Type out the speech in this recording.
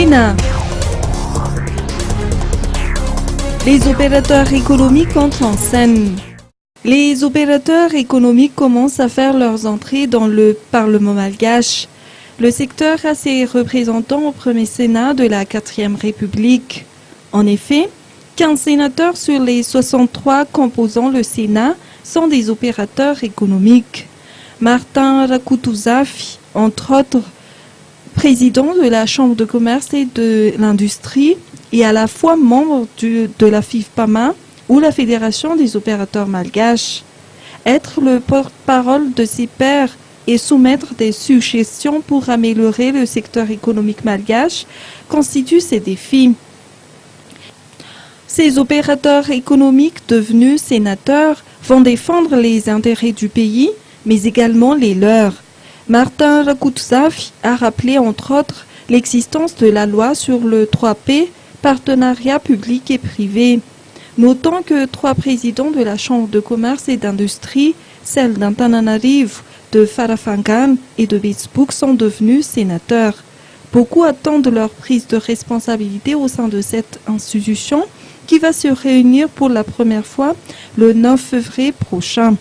Sénat. Les opérateurs économiques entrent en scène. Les opérateurs économiques commencent à faire leurs entrées dans le Parlement malgache. Le secteur a ses représentants au premier Sénat de la 4e République. En effet, 15 sénateurs sur les 63 composant le Sénat sont des opérateurs économiques. Martin Rakoutouzaf, entre autres, président de la Chambre de commerce et de l'industrie, et à la fois membre de la FIFPAMA ou la Fédération des opérateurs malgaches. Être le porte-parole de ses pairs et soumettre des suggestions pour améliorer le secteur économique malgache constitue ses défis. Ces opérateurs économiques devenus sénateurs vont défendre les intérêts du pays, mais également les leurs. Martin Rakoutouzaf a rappelé entre autres l'existence de la loi sur le 3P, partenariat public et privé. Notons que 3 présidents de la Chambre de commerce et d'industrie, celles d'Antananarivo, de Farafangan et de Witsbouk sont devenus sénateurs. Beaucoup attendent leur prise de responsabilité au sein de cette institution qui va se réunir pour la première fois le 9 février prochain.